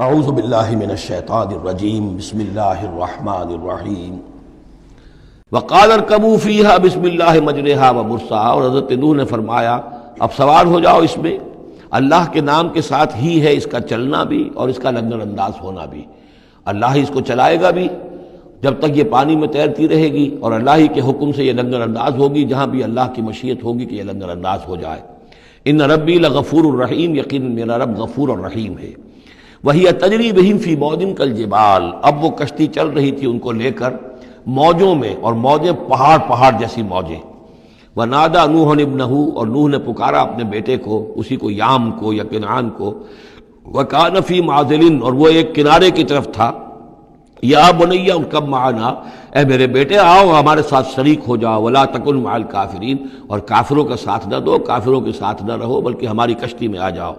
اعوذ باللہ من الشیطان الرجیم بسم اللہ الرحمن الرحیم وقال ارکبوا فیہا بسم اللہ مجریہا ومرساہا، اور حضرت نوح نے فرمایا اب سوار ہو جاؤ اس میں، اللہ کے نام کے ساتھ ہی ہے اس کا چلنا بھی اور اس کا لنگر انداز ہونا بھی، اللہ ہی اس کو چلائے گا بھی جب تک یہ پانی میں تیرتی رہے گی، اور اللہ ہی کے حکم سے یہ لنگر انداز ہوگی جہاں بھی اللہ کی مشیت ہوگی کہ یہ لنگر انداز ہو جائے۔ ان ربی لغفور الرحیم، یقیناً میرا رب غفور اور رحیم ہے۔ وہی تجری بہم فی موج کالجبال، اب وہ کشتی چل رہی تھی ان کو لے کر موجوں میں، اور موجیں پہاڑ جیسی موجیں۔ ونادى نوح ابنہ، اور نوح نے پکارا اپنے بیٹے کو، اسی کو یام کو یا کنعان کو۔ وکان فی معزل، اور وہ ایک کنارے کی طرف تھا۔ یا بنی ارکب معنا، اے میرے بیٹے آؤ ہمارے ساتھ شریک ہو جاؤ۔ ولا تکن مع الکافرین، اور کافروں کا ساتھ نہ دو، کافروں کے ساتھ نہ رہو بلکہ ہماری کشتی میں آ جاؤ۔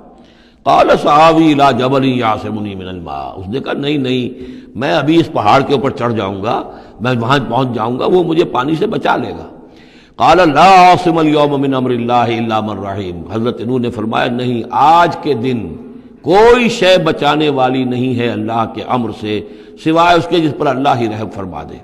قال سآوی الی جبل یعصمنی من الماء، اس نے کہا نہیں میں ابھی اس پہاڑ کے اوپر چڑھ جاؤں گا، میں وہاں پہنچ جاؤں گا، وہ مجھے پانی سے بچا لے گا۔ قال لا عاصم اليوم من امر اللہ الا من رحم، حضرت نوح نے فرمایا نہیں، آج کے دن کوئی شے بچانے والی نہیں ہے اللہ کے امر سے سوائے اس کے جس پر اللہ ہی رحم فرما دے۔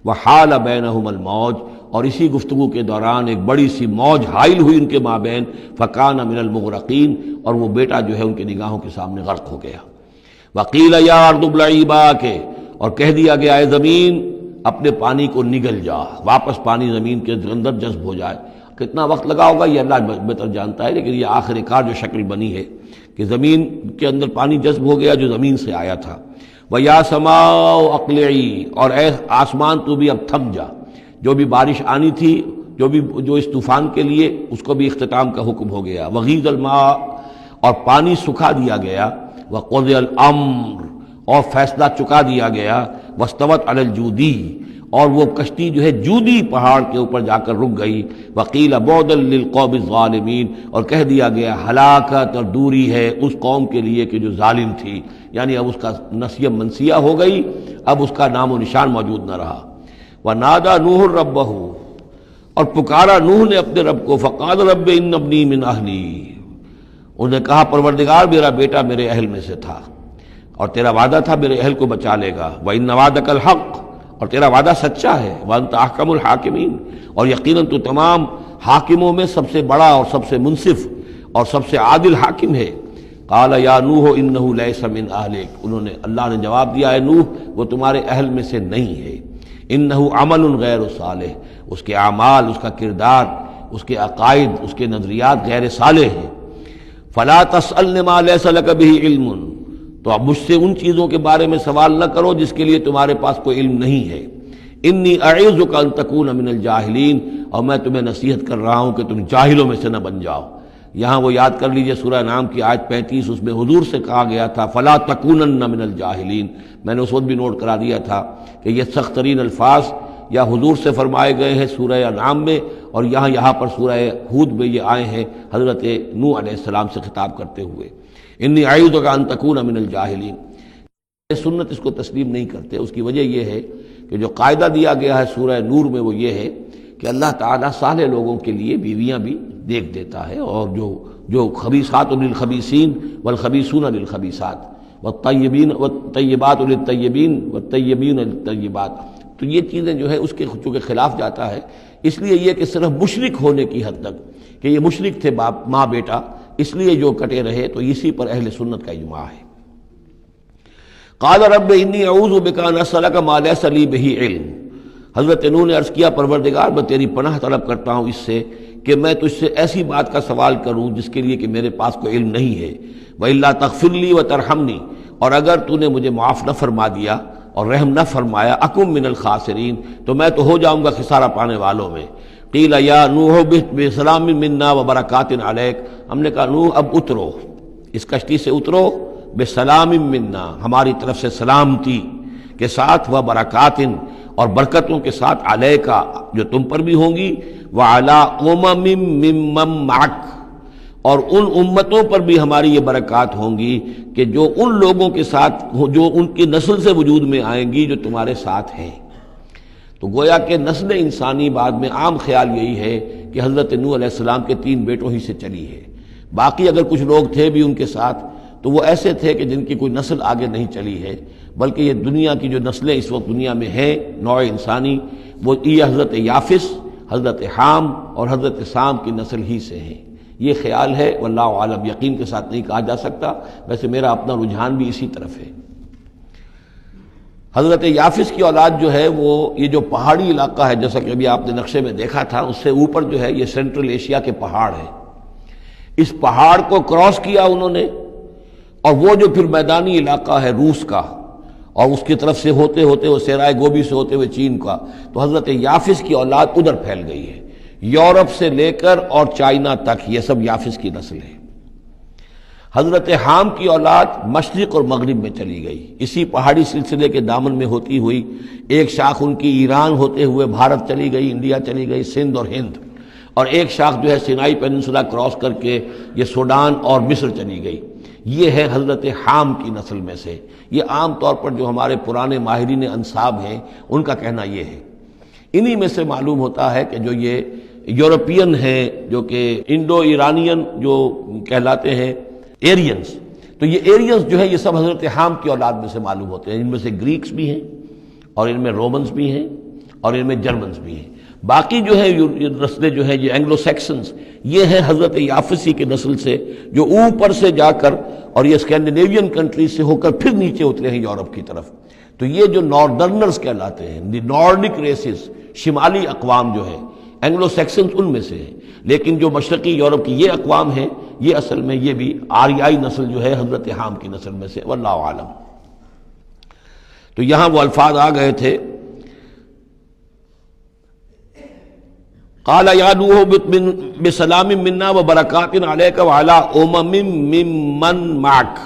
وحال بینہم الموج، اور اسی گفتگو کے دوران ایک بڑی سی موج حائل ہوئی ان کے مابین، فکان من المغرقین، اور وہ بیٹا جو ہے ان کی نگاہوں کے سامنے غرق ہو گیا۔ وقیل یا ارض ابلعی ماءک، اور کہہ دیا گیا اے زمین اپنے پانی کو نگل جا، واپس پانی زمین کے اندر جذب ہو جائے۔ کتنا وقت لگا ہوگا یہ اللہ بہتر جانتا ہے، لیکن یہ آخر کار جو شکل بنی ہے کہ زمین کے اندر پانی جذب ہو گیا جو زمین سے آیا تھا۔ وَيَا سَمَاءُ أَقْلِعِي، اور اے آسمان تو بھی اب تھم جا، جو بھی بارش آنی تھی، جو اس طوفان کے لیے، اس کو بھی اختتام کا حکم ہو گیا۔ وَغِيضَ الْمَاءُ، اور پانی سکھا دیا گیا۔ وَقُضِيَ الْأَمْرُ، اور فیصلہ چکا دیا گیا۔ وَاسْتَوَتْ عَلَى الْجُودِي، اور وہ کشتی جو ہے جودی پہاڑ کے اوپر جا کر رک گئی۔ وَقِيلَ بُعْدًا لِلْقَوْمِ الظَّالِمِينَ، اور کہہ دیا گیا ہلاکت اور دوری ہے اس قوم کے لیے کہ جو ظالم تھی، یعنی اب اس کا نسیہ منسیہ ہو گئی، اب اس کا نام و نشان موجود نہ رہا۔ وَنَادَى نُوحٌ رَبَّهُ، اور پکارا نوح نے اپنے رب کو۔ فَقَالَ رَبِّ إِنَّ ابْنِي مِنْ أَهْلِي، انہوں نے کہا پروردگار میرا بیٹا میرے اہل میں سے تھا، اور تیرا وعدہ تھا میرے اہل کو بچا لے گا۔ وَإِنَّ وَعْدَكَ الْحَقُّ، اور تیرا وعدہ سچا ہے۔ وَأَنْتَ أَحْكَمُ الْحَاكِمِينَ، اور یقیناً تو تمام حاکموں میں سب سے بڑا اور سب سے منصف اور سب سے عادل حاکم ہے۔ قال یا نوح انہ لیس من اہلک، انہوں نے اللہ نے جواب دیا اے نوح وہ تمہارے اہل میں سے نہیں ہے۔ انہ عمل غیر صالح، اس کے اعمال، اس کا کردار، اس کے عقائد، اس کے نظریات غیر صالح ہیں۔ فلا تسألن ما لیس لک بہ علم، تو اب مجھ سے ان چیزوں کے بارے میں سوال نہ کرو جس کے لیے تمہارے پاس کوئی علم نہیں ہے۔ انی اعظک ان تکون من الجاہلین، اور میں تمہیں نصیحت کر رہا ہوں کہ تم جاہلوں میں سے نہ بن جاؤ۔ یہاں وہ یاد کر لیجئے سورہ نام کی آیت 35، اس میں حضور سے کہا گیا تھا فلا تکونن من الجاہلین، میں نے اس وقت بھی نوٹ کرا دیا تھا کہ یہ سخت ترین الفاظ یا حضور سے فرمائے گئے ہیں سورہ انعام میں، اور یہاں پر سورہ ہود میں یہ آئے ہیں حضرت نوح علیہ السلام سے خطاب کرتے ہوئے۔ انی اعوذک ان تکون من الجاہلین، سنت اس کو تسلیم نہیں کرتے۔ اس کی وجہ یہ ہے کہ جو قاعدہ دیا گیا ہے سورہ نور میں وہ یہ ہے کہ اللہ تعالیٰ صالح لوگوں کے لیے بیویاں بھی دیکھ دیتا ہے، اور جو خبیثات للخبیثین والخبیثون للخبیثات والطیبات للطیبین والطیبین للطیبات، تو یہ چیزیں جو ہے اس کے چونکہ خلاف جاتا ہے، اس لیے یہ کہ صرف مشرک ہونے کی حد تک کہ یہ مشرک تھے باپ ماں بیٹا، اس لیے جو کٹے رہے، تو اسی پر اہل سنت کا اجماع ہے۔ قال رب انی اعوذ بک ان اسألک ما لیس لی بہ علم، حضرت نوح نے عرض کیا پروردگار میں تیری پناہ طلب کرتا ہوں اس سے کہ میں تجھ سے ایسی بات کا سوال کروں جس کے لیے کہ میرے پاس کوئی علم نہیں ہے۔ وَإِلَّا تَغْفِرْ لِي وَتَرْحَمْنِي، اور اگر تو نے مجھے معاف نہ فرما دیا اور رحم نہ فرمایا، اکم من الخاسرین، تو میں تو ہو جاؤں گا خسارہ پانے والوں میں۔ قیل یا نوح اہبط بسلام منا وبرکات علیک، ہم نے کہا نوح اب اترو، اس کشتی سے اترو، بسلام منا، ہماری طرف سے سلامتی کے ساتھ، وبرکات، اور برکتوں کے ساتھ، علیکا، جو تم پر بھی ہوں گی، وعلی امم ممن معک، اور ان امتوں پر بھی ہماری یہ برکات ہوں گی کہ جو ان لوگوں کے ساتھ جو ان کی نسل سے وجود میں آئیں گی جو تمہارے ساتھ ہیں۔ تو گویا کہ نسل انسانی بعد میں عام خیال یہی ہے کہ حضرت نوح علیہ السلام کے 3 بیٹوں ہی سے چلی ہے، باقی اگر کچھ لوگ تھے بھی ان کے ساتھ تو وہ ایسے تھے کہ جن کی کوئی نسل آگے نہیں چلی ہے، بلکہ یہ دنیا کی جو نسلیں اس وقت دنیا میں ہیں نوع انسانی، وہ یہ حضرت یافس، حضرت حام اور حضرت سام کی نسل ہی سے ہیں۔ یہ خیال ہے، واللہ عالم، یقین کے ساتھ نہیں کہا جا سکتا، ویسے میرا اپنا رجحان بھی اسی طرف ہے۔ حضرت یافس کی اولاد جو ہے وہ یہ جو پہاڑی علاقہ ہے، جیسا کہ ابھی آپ نے نقشے میں دیکھا تھا، اس سے اوپر جو ہے یہ سینٹرل ایشیا کے پہاڑ ہیں، اس پہاڑ کو کراس کیا انہوں نے، اور وہ جو پھر میدانی علاقہ ہے روس کا، اور اس کی طرف سے ہوتے ہوتے وہ سیرائے گوبی سے ہوتے ہوئے چین کا، تو حضرت یافس کی اولاد ادھر پھیل گئی ہے، یورپ سے لے کر اور چائنا تک، یہ سب یافس کی نسل ہے۔ حضرت حام کی اولاد مشرق اور مغرب میں چلی گئی، اسی پہاڑی سلسلے کے دامن میں ہوتی ہوئی، ایک شاخ ان کی ایران ہوتے ہوئے بھارت چلی گئی، انڈیا چلی گئی، سندھ اور ہند، اور ایک شاخ جو ہے سینائی پیننسولا کراس کر کے یہ سوڈان اور مصر چلی گئی۔ یہ ہے حضرت حام کی نسل میں سے۔ یہ عام طور پر جو ہمارے پرانے ماہرین انساب ہیں ان کا کہنا یہ ہے۔ انہی میں سے معلوم ہوتا ہے کہ جو یہ یورپین ہیں، جو کہ انڈو ایرانین جو کہلاتے ہیں، ایرینز، تو یہ ایرینز جو ہے یہ سب حضرت حام کی اولاد میں سے معلوم ہوتے ہیں۔ ان میں سے گریکس بھی ہیں، اور ان میں رومنز بھی ہیں، اور ان میں جرمنز بھی ہیں۔ باقی جو ہے نسلیں جو ہیں یہ اینگلو سیکسنز، یہ ہیں حضرت یافسی کی نسل سے، جو اوپر سے جا کر اور یہ اسکینڈینیوین کنٹریز سے ہو کر پھر نیچے اترے ہیں یورپ کی طرف۔ تو یہ جو ناردرنرز کہلاتے ہیں، دی نارڈک ریسز، شمالی اقوام جو ہیں، اینگلو سیکسنز ان میں سے ہیں، لیکن جو مشرقی یورپ کی یہ اقوام ہیں، یہ اصل میں یہ بھی آریائی نسل جو ہے حضرت حام کی نسل میں سے، واللہ عالم۔ تو یہاں وہ الفاظ آ گئے تھے، قال یا نوح بسلام منا وبرکات علیک وعلی امم ممن معک،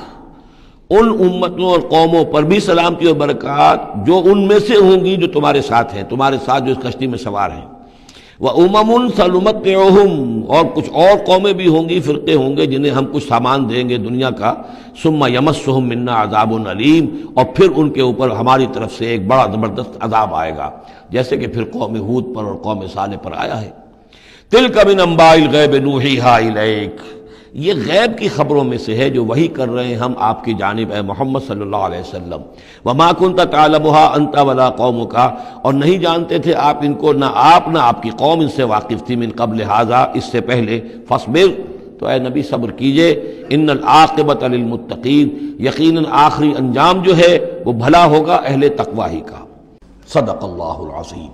ان امتوں اور قوموں پر بھی سلامتی اور برکات جو ان میں سے ہوں گی جو تمہارے ساتھ ہیں، تمہارے ساتھ جو اس کشتی میں سوار ہیں۔ وَأُمَمٌ سَنُمَتِّعُهُمْ، اور کچھ اور قومیں بھی ہوں گی، فرقے ہوں گے جنہیں ہم کچھ سامان دیں گے دنیا کا، ثُمَّ يَمَسُّهُم مِّنَّا عَذَابٌ أَلِيمٌ، اور پھر ان کے اوپر ہماری طرف سے ایک بڑا زبردست عذاب آئے گا، جیسے کہ پھر قوم ہود پر اور قوم صالح پر آیا ہے۔ تِلْكَ مِنْ أَنْبَاءِ الْغَيْبِ نُوحِيهَا إِلَيْكَ، یہ غیب کی خبروں میں سے ہے جو وحی کر رہے ہیں ہم آپ کی جانب اے محمد صلی اللہ علیہ وسلم۔ وَمَا كُنْتَ تَعْلَمُهَا أَنْتَ وَلَا قَوْمُكَ، اور نہیں جانتے تھے آپ ان کو، نہ آپ نہ آپ کی قوم ان سے واقف تھی، من قبل ھذا، اس سے پہلے، فاصبر، تو اے نبی صبر کیجئے، ان العاقبۃ للمتقین، یقیناً آخری انجام جو ہے وہ بھلا ہوگا اہل تقوی ہی کا۔ صدق اللہ العظیم۔